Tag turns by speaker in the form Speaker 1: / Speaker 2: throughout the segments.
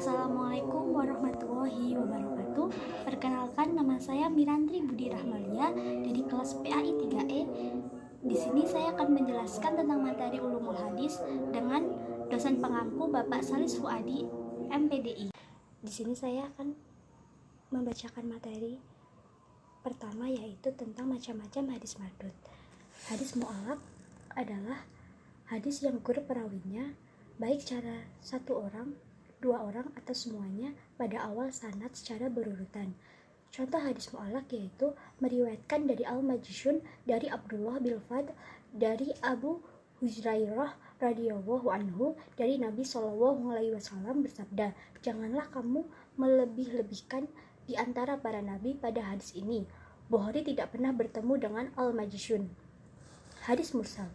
Speaker 1: Assalamualaikum warahmatullahi wabarakatuh. Perkenalkan, nama saya Mirandri Budi Rahmalia dari kelas PAI 3E. Di sini saya akan menjelaskan tentang materi ulumul hadis dengan dosen pengampu Bapak Salis Fuadi, MPDI. Di sini saya akan membacakan materi pertama, yaitu tentang macam-macam hadis mardud. Hadis mu'allaq adalah hadis yang grup perawinya baik secara satu orang, dua orang, atau semuanya pada awal sanad secara berurutan. Contoh hadis mu'allaq yaitu meriwayatkan dari Al-Majishun dari Abdullah bin Fadl dari Abu Hurairah radhiyallahu anhu dari Nabi Shallallahu alaihi wasallam bersabda, "Janganlah kamu melebih-lebihkan di antara para nabi pada hadis ini." Bukhari tidak pernah bertemu dengan Al-Majishun. Hadis mursal.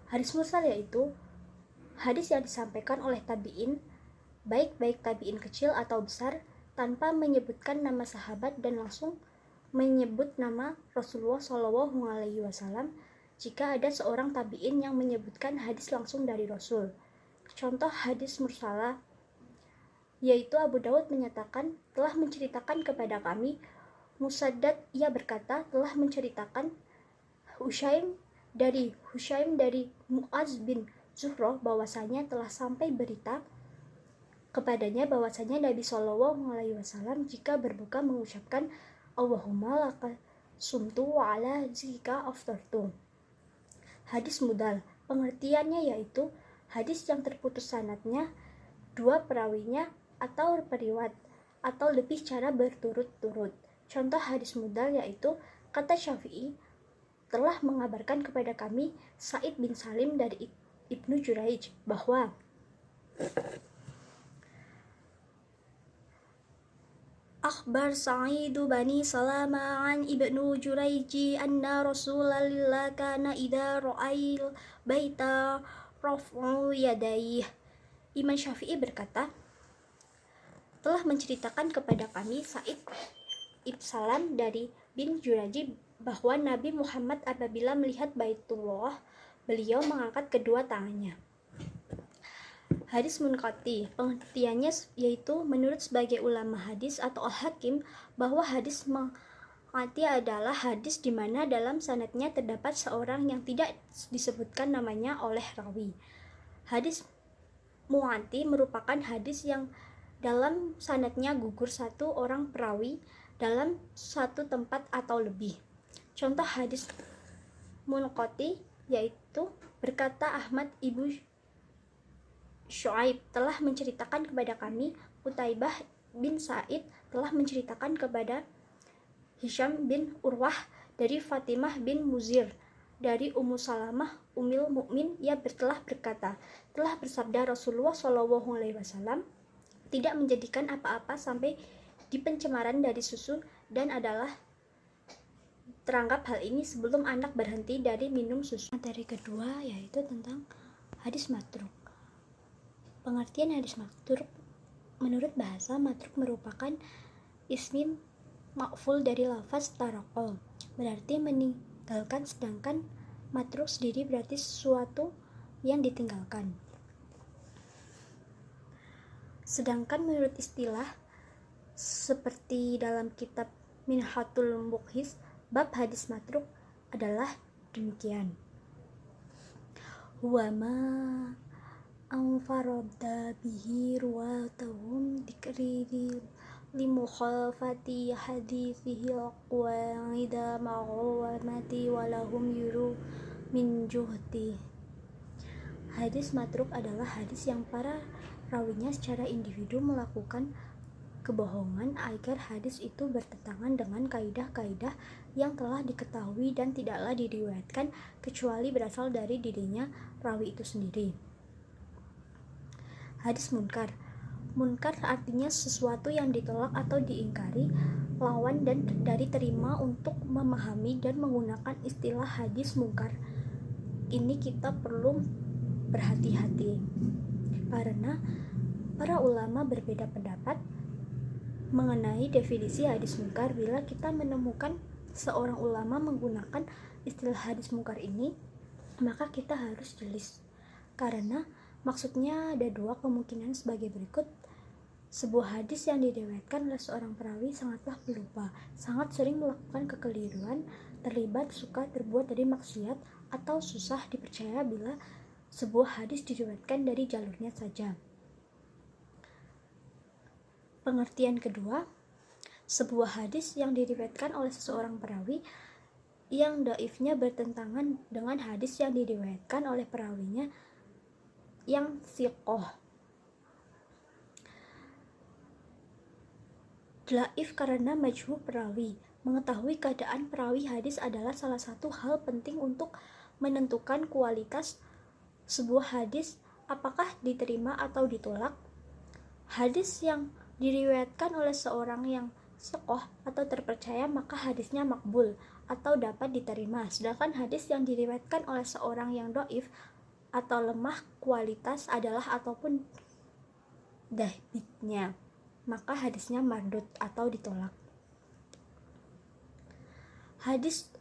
Speaker 1: Hadis mursal yaitu hadis yang disampaikan oleh tabi'in, baik tabi'in kecil atau besar, tanpa menyebutkan nama sahabat dan langsung menyebut nama Rasulullah Shallallahu alaihi wasallam jika ada seorang tabi'in yang menyebutkan hadis langsung dari Rasul. Contoh hadis mursalah yaitu Abu Daud menyatakan telah menceritakan kepada kami Musaddad, ia berkata telah menceritakan Husyaim dari Mu'az bin Zuhroh bahwasanya telah sampai berita kepadanya bahwasanya Nabi Shallallahu alaihi wasallam jika berbuka mengucapkan Allahumma laka sumtu wa ala zika aftartu. Hadis mudal, pengertiannya yaitu hadis yang terputus sanadnya, dua perawinya atau periwayat atau lebih cara berturut-turut. Contoh hadis mudal yaitu kata Syafi'i telah mengabarkan kepada kami Sa'id bin Salim dari Ibnu Juraij bahwa Akhbar Sa'idu bani Salama an Ibnu Juraiji anna Rasulullah kana idza ra'ail baita raf'u yadayhi. Imam Syafi'i berkata, telah menceritakan kepada kami Sa'id ibn Salam dari bin Juraiji bahwa Nabi Muhammad apabila melihat Baitullah, beliau mengangkat kedua tangannya. Hadis munqati, pengertiannya yaitu menurut sebagai ulama hadis atau al-hakim bahwa hadis munqati adalah hadis di mana dalam sanadnya terdapat seorang yang tidak disebutkan namanya oleh rawi. Hadis munqati merupakan hadis yang dalam sanadnya gugur satu orang perawi dalam satu tempat atau lebih. Contoh hadis munqati yaitu berkata Ahmad ibu Syuaib telah menceritakan kepada kami, Utaibah bin Sa'id telah menceritakan kepada Hisham bin Urwah dari Fatimah bin Muzir dari Ummu Salamah Ummul Mukmin, ia telah berkata, telah bersabda Rasulullah Shallallahu alaihi wasallam tidak menjadikan apa-apa sampai di pencemaran dari susu dan adalah teranggap hal ini sebelum anak berhenti dari minum susu. Materi kedua yaitu tentang hadis matruk. Pengertian hadis matruk, menurut bahasa matruk merupakan ismi ma'ful dari lafaz taroko, berarti meninggalkan, sedangkan matruk sendiri berarti sesuatu yang ditinggalkan. Sedangkan menurut istilah seperti dalam kitab Minhatul Mukhis, bab hadis matruk adalah demikian. Huwa ma anfarada bihi ruwatahum dikriri limukhalafati hadithihi aqwaida ma'awamati walahum yuru min juhti. Hadis matruk adalah hadis yang para rawinya secara individu melakukan kebohongan agar hadis itu bertentangan dengan kaidah-kaidah yang telah diketahui dan tidaklah diriwayatkan kecuali berasal dari dirinya rawi itu sendiri. Hadis munkar. Munkar artinya sesuatu yang ditolak atau diingkari, lawan dan dari terima. Untuk memahami dan menggunakan istilah hadis munkar ini kita perlu berhati-hati karena para ulama berbeda pendapat mengenai definisi hadis munkar. Bila kita menemukan seorang ulama menggunakan istilah hadis munkar ini, maka kita harus jelis karena maksudnya ada dua kemungkinan sebagai berikut. Sebuah hadis yang diriwayatkan oleh seorang perawi sangatlah pelupa, sangat sering melakukan kekeliruan, terlibat suka terbuat dari maksiat, atau susah dipercaya bila sebuah hadis diriwayatkan dari jalurnya saja. Pengertian kedua, sebuah hadis yang diriwayatkan oleh seseorang perawi yang dhaifnya bertentangan dengan hadis yang diriwayatkan oleh perawinya yang thiqah. Dhaif karena majhul perawi. Mengetahui keadaan perawi hadis adalah salah satu hal penting untuk menentukan kualitas sebuah hadis, apakah diterima atau ditolak. Hadis yang diriwayatkan oleh seorang yang thiqah atau terpercaya, maka hadisnya makbul atau dapat diterima. Sedangkan hadis yang diriwayatkan oleh seorang yang dhaif atau lemah kualitas adalah ataupun dhaifnya, maka hadisnya mardud atau ditolak. Hadis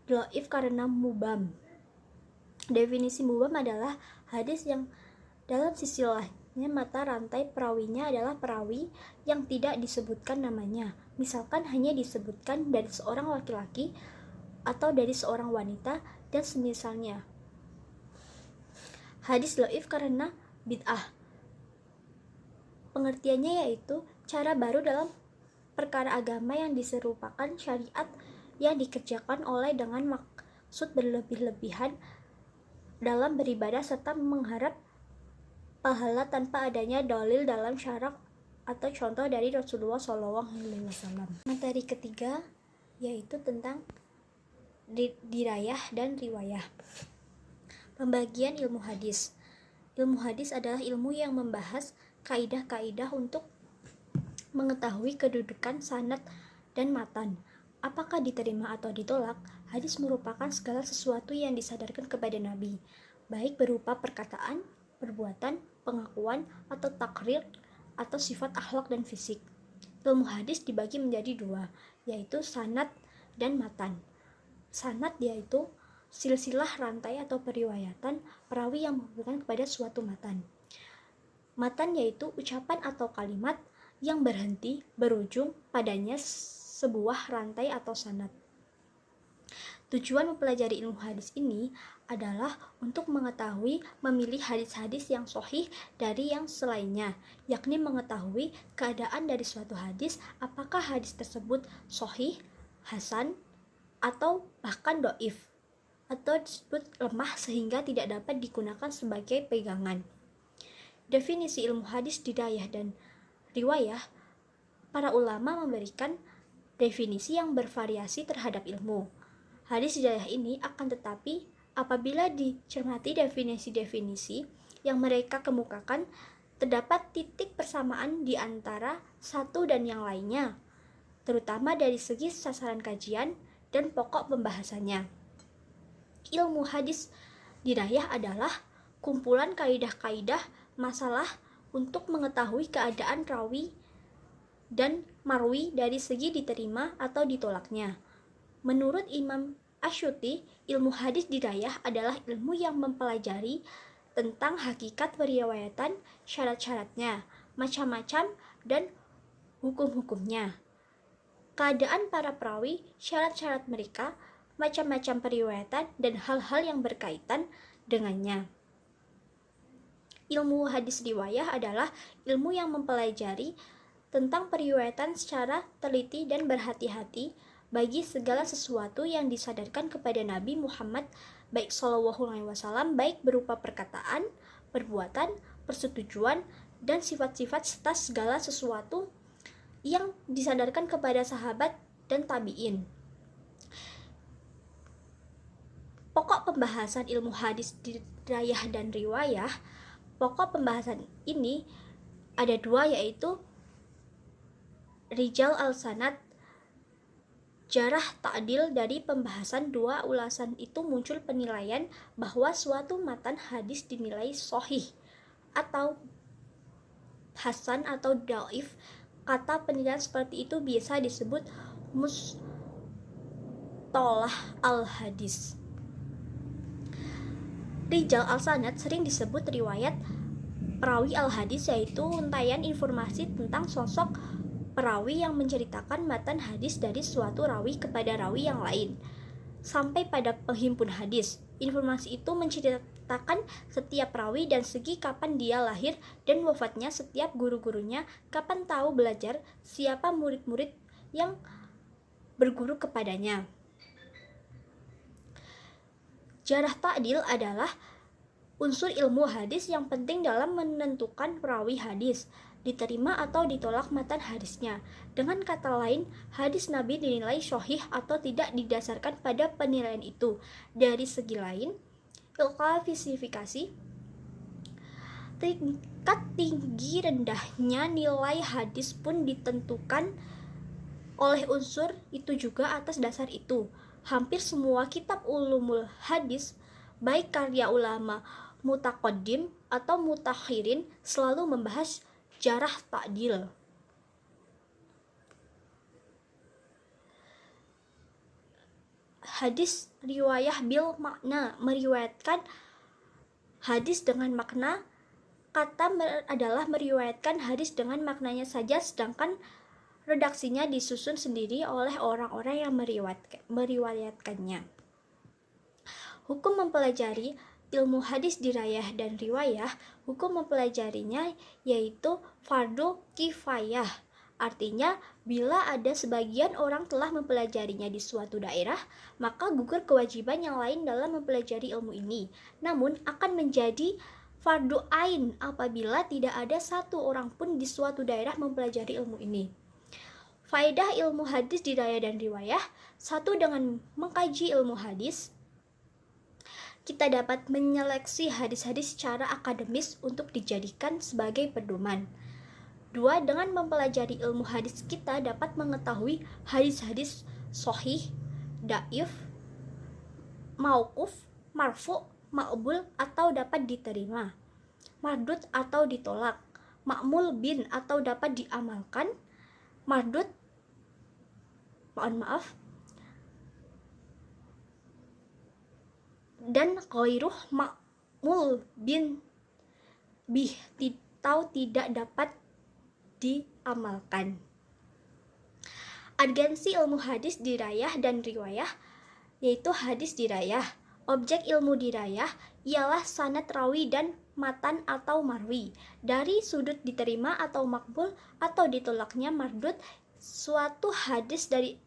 Speaker 1: dhaif karena mubham. Definisi mubham adalah hadis yang dalam silsilahnya mata rantai perawinya adalah perawi yang tidak disebutkan namanya. Misalkan hanya disebutkan dari seorang laki-laki atau dari seorang wanita dan semisalnya. Hadis dhaif karena bid'ah. Pengertiannya yaitu cara baru dalam perkara agama yang diserupakan syariat yang dikerjakan oleh dengan maksud berlebih-lebihan dalam beribadah serta mengharap pahala tanpa adanya dalil dalam syarak atau contoh dari Rasulullah SAW. Materi ketiga yaitu tentang dirayah dan riwayah. Pembagian ilmu hadis. Ilmu hadis adalah ilmu yang membahas kaidah-kaidah untuk mengetahui kedudukan sanad dan matan. Apakah diterima atau ditolak? Hadis merupakan segala sesuatu yang disadarkan kepada Nabi, baik berupa perkataan, perbuatan, pengakuan, atau takrir, atau sifat akhlak dan fisik. Ilmu hadis dibagi menjadi dua, yaitu sanad dan matan. Sanad yaitu silsilah rantai atau periwayatan perawi yang menghubungkan kepada suatu matan. Matan yaitu ucapan atau kalimat yang berhenti berujung padanya sebuah rantai atau sanad. Tujuan mempelajari ilmu hadis ini adalah untuk mengetahui memilih hadis-hadis yang sahih dari yang selainnya, yakni mengetahui keadaan dari suatu hadis, apakah hadis tersebut sahih, hasan, atau bahkan dhaif, atau disebut lemah sehingga tidak dapat digunakan sebagai pegangan. Definisi ilmu hadis dirayah dan riwayah, para ulama memberikan definisi yang bervariasi terhadap ilmu hadis dirayah ini, akan tetapi apabila dicermati definisi-definisi yang mereka kemukakan, terdapat titik persamaan di antara satu dan yang lainnya, terutama dari segi sasaran kajian dan pokok pembahasannya. Ilmu hadis dirayah adalah kumpulan kaidah-kaidah masalah untuk mengetahui keadaan rawi dan marwi dari segi diterima atau ditolaknya. Menurut Imam Asyuti, ilmu hadis dirayah adalah ilmu yang mempelajari tentang hakikat periwayatan, syarat-syaratnya, macam-macam, dan hukum-hukumnya. Keadaan para perawi, syarat-syarat mereka, macam-macam periwayatan, dan hal-hal yang berkaitan dengannya. Ilmu hadis riwayah adalah ilmu yang mempelajari tentang periwayatan secara teliti dan berhati-hati bagi segala sesuatu yang disadarkan kepada Nabi Muhammad baik Shallallahu Alaihi Wasallam, baik berupa perkataan, perbuatan, persetujuan, dan sifat-sifat serta segala sesuatu yang disadarkan kepada sahabat dan tabi'in. Pokok pembahasan ilmu hadis dirayah dan riwayah. Pokok pembahasan ini ada dua, yaitu Rijal al-Sanad, jarah ta'dil. Dari pembahasan dua ulasan itu muncul penilaian bahwa suatu matan hadis dinilai sahih atau hasan atau dhaif. Kata penilaian seperti itu biasa disebut mustalah al-hadis. Rijal al-Sanad sering disebut riwayat perawi al-hadis, yaitu untayan informasi tentang sosok perawi yang menceritakan matan hadis dari suatu rawi kepada rawi yang lain sampai pada penghimpun hadis. Informasi itu menceritakan setiap rawi dan segi kapan dia lahir dan wafatnya, setiap guru-gurunya, kapan tahu belajar, siapa murid-murid yang berguru kepadanya. Jarah ta'dil adalah unsur ilmu hadis yang penting dalam menentukan perawi hadis, diterima atau ditolak matan hadisnya. Dengan kata lain, hadis Nabi dinilai sahih atau tidak didasarkan pada penilaian itu. Dari segi lain, klasifikasi tingkat tinggi rendahnya nilai hadis pun ditentukan oleh unsur itu juga. Atas dasar itu, hampir semua kitab ulumul hadis, baik karya ulama mutaqaddim atau mutakhirin, selalu membahas jarah ta'dil. Hadis riwayah bil makna, meriwayatkan hadis dengan makna. Kata adalah meriwayatkan hadis dengan maknanya saja, sedangkan redaksinya disusun sendiri oleh orang-orang yang meriwayatkannya. Hukum mempelajari ilmu hadis dirayah dan riwayah. Hukum mempelajarinya yaitu fardu kifayah. Artinya, bila ada sebagian orang telah mempelajarinya di suatu daerah, maka gugur kewajiban yang lain dalam mempelajari ilmu ini. Namun, akan menjadi fardu ain apabila tidak ada satu orang pun di suatu daerah mempelajari ilmu ini. Faedah ilmu hadis dirayah dan riwayah. 1. Dengan mengkaji ilmu hadis, kita dapat menyeleksi hadis-hadis secara akademis untuk dijadikan sebagai pedoman. 2. Dengan mempelajari ilmu hadis, kita dapat mengetahui hadis-hadis sahih, dhaif, mauquf, marfu, maqbul atau dapat diterima, mardud atau ditolak, ma'mul bin atau dapat diamalkan, mardud, dan ghairuh ma'mul bin bih atau tidak dapat diamalkan. Agensi ilmu hadis dirayah dan riwayah, yaitu hadis dirayah. Objek ilmu dirayah ialah sanad rawi dan matan atau marwi. Dari sudut diterima atau makbul atau ditolaknya mardud suatu hadis, dari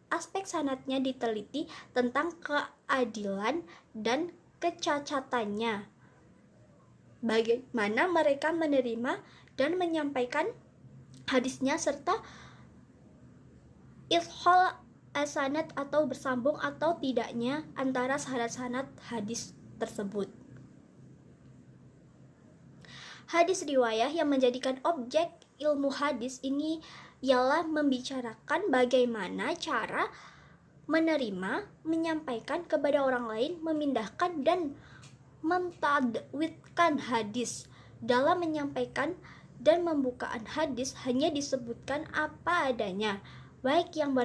Speaker 1: aspek sanadnya diteliti tentang keadilan dan kecacatannya, bagaimana mereka menerima dan menyampaikan hadisnya, serta ishal asanad atau bersambung atau tidaknya antara sanad-sanad hadis tersebut. Hadis riwayah yang menjadikan objek ilmu hadis ini ialah membicarakan bagaimana cara menerima, menyampaikan kepada orang lain, memindahkan dan mentadwidkan hadis. Dalam menyampaikan dan pembukaan hadis hanya disebutkan apa adanya, baik yang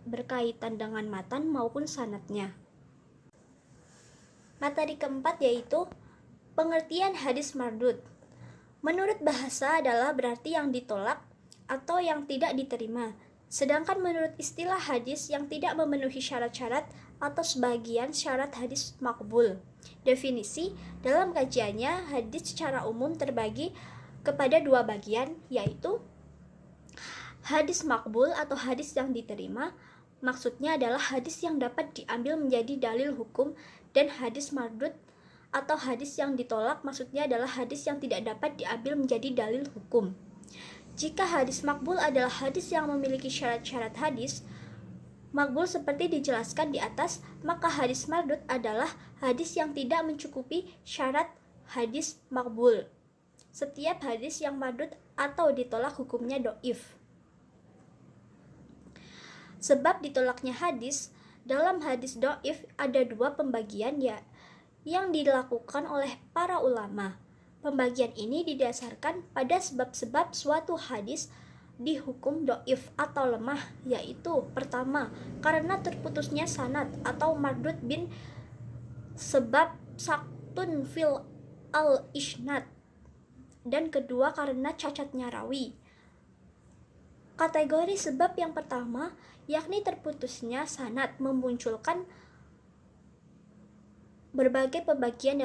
Speaker 1: berkaitan dengan matan maupun sanadnya. Materi keempat yaitu pengertian hadis mardud. Menurut bahasa adalah berarti yang ditolak atau yang tidak diterima. Sedangkan menurut istilah hadis yang tidak memenuhi syarat-syarat atau sebagian syarat hadis makbul. Definisi dalam kajiannya, hadis secara umum terbagi kepada dua bagian, yaitu hadis makbul atau hadis yang diterima, maksudnya adalah hadis yang dapat diambil menjadi dalil hukum, dan hadis mardud atau hadis yang ditolak, maksudnya adalah hadis yang tidak dapat diambil menjadi dalil hukum. Jika hadis makbul adalah hadis yang memiliki syarat-syarat hadis makbul seperti dijelaskan di atas, maka hadis mardud adalah hadis yang tidak mencukupi syarat hadis makbul. Setiap hadis yang mardud atau ditolak hukumnya dhaif. Sebab ditolaknya hadis, dalam hadis dhaif ada dua pembagian yang dilakukan oleh para ulama. Pembagian ini didasarkan pada sebab-sebab suatu hadis dihukum dhaif atau lemah, yaitu pertama, karena terputusnya sanad atau mardud bin sebab saktun fil al-isnad, dan kedua karena cacatnya rawi. Kategori sebab yang pertama yakni terputusnya sanad memunculkan berbagai pembagian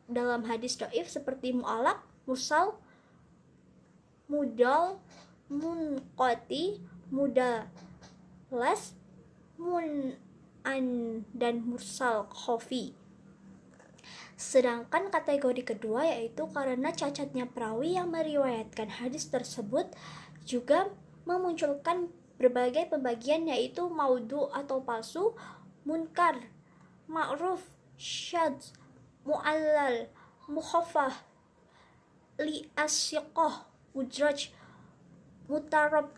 Speaker 1: dalam hadis dhaif seperti mu'allaq, mursal, mudal, munqati, mudallas, mun'an, dan mursal khafi. Sedangkan kategori kedua yaitu karena cacatnya perawi yang meriwayatkan hadis tersebut juga memunculkan berbagai pembagian yaitu maudhu atau palsu, munkar, ma'ruf, syadz, mu'allal, mukhaffaf, li'asyiqah, mudraj, mutarab,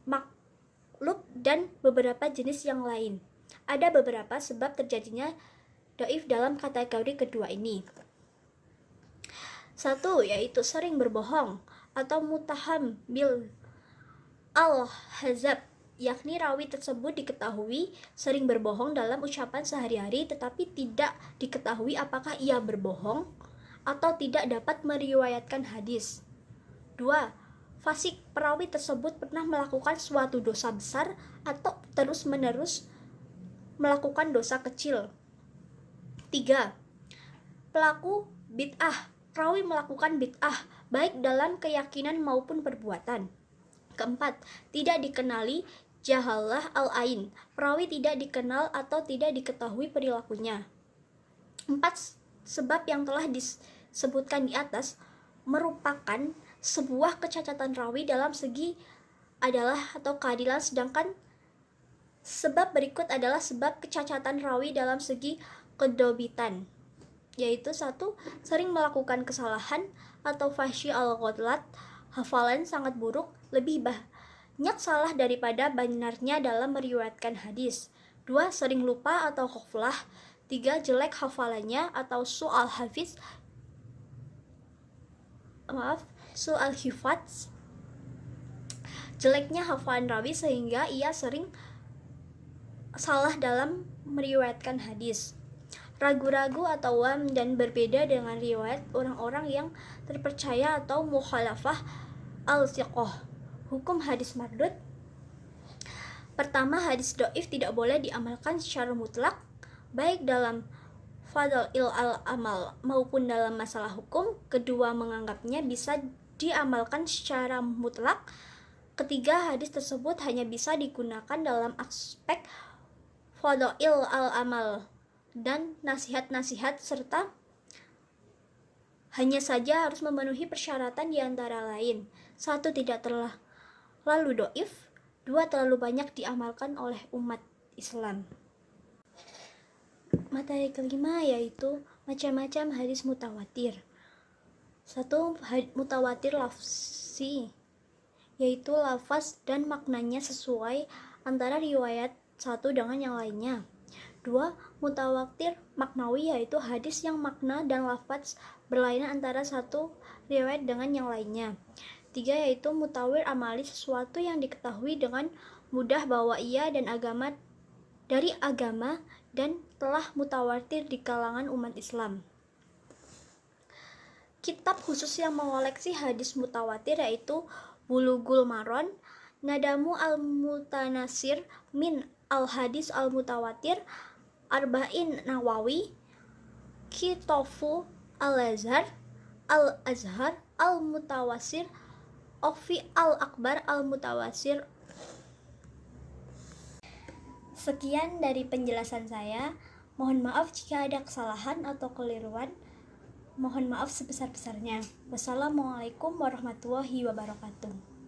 Speaker 1: maklub, dan beberapa jenis yang lain. Ada beberapa sebab terjadinya dhaif dalam kategori kedua ini. Satu, yaitu sering berbohong atau mutaham bil al-hazab, yakni rawi tersebut diketahui sering berbohong dalam ucapan sehari-hari tetapi tidak diketahui apakah ia berbohong atau tidak dapat meriwayatkan hadis. 2. Fasik, perawi tersebut pernah melakukan suatu dosa besar atau terus-menerus melakukan dosa kecil. 3. Pelaku bid'ah, perawi melakukan bid'ah baik dalam keyakinan maupun perbuatan. Keempat, tidak dikenali jahalah al-ain, perawi tidak dikenal atau tidak diketahui perilakunya. 4. Sebab yang telah disebutkan di atas merupakan sebuah kecacatan rawi dalam segi adalah atau keadilan, sedangkan sebab berikut adalah sebab kecacatan rawi dalam segi kedobitan, yaitu 1. Sering melakukan kesalahan atau fahsy al-ghadlat, hafalan sangat buruk, lebih banyak salah daripada benarnya dalam meriwayatkan hadis. 2. Sering lupa atau ghaflah. 3. Jelek hafalannya atau su'al hifadz. Jeleknya hafalan rawi sehingga ia sering salah dalam meriwayatkan hadis. Ragu-ragu atau waham dan berbeda dengan riwayat orang-orang yang terpercaya atau mukhalafah al-thiqah. Hukum hadis mardud. Pertama, hadis dhaif tidak boleh diamalkan secara mutlak baik dalam fadhail al-amal maupun dalam masalah hukum. Kedua, menganggapnya bisa diamalkan secara mutlak. Ketiga, hadis tersebut hanya bisa digunakan dalam aspek fadhail al-amal dan nasihat-nasihat serta hanya saja harus memenuhi persyaratan di antara lain. 1. Tidak terlalu dhaif. 2. Terlalu banyak diamalkan oleh umat Islam. Materi kelima yaitu macam-macam hadis mutawatir. 1. Mutawatir lafzi, yaitu lafaz dan maknanya sesuai antara riwayat satu dengan yang lainnya. 2. Mutawatir maknawi, yaitu hadis yang makna dan lafaz berlainan antara satu riwayat dengan yang lainnya. 3. Yaitu mutawir amali, sesuatu yang diketahui dengan mudah bahwa ia dari agama dan telah mutawatir di kalangan umat Islam. Kitab khusus yang mengoleksi hadis mutawatir yaitu Bulughul Maram, Nadamu al-Mutanasir min al-Hadis al-Mutawatir, Arba'in Nawawi, Kitofu al-Azhar al-Mutawasir, Ofi al-Akbar al-Mutawasir. Sekian dari penjelasan saya. Mohon maaf jika ada kesalahan atau keliruan. Mohon maaf sebesar-besarnya. Wassalamualaikum warahmatullahi wabarakatuh.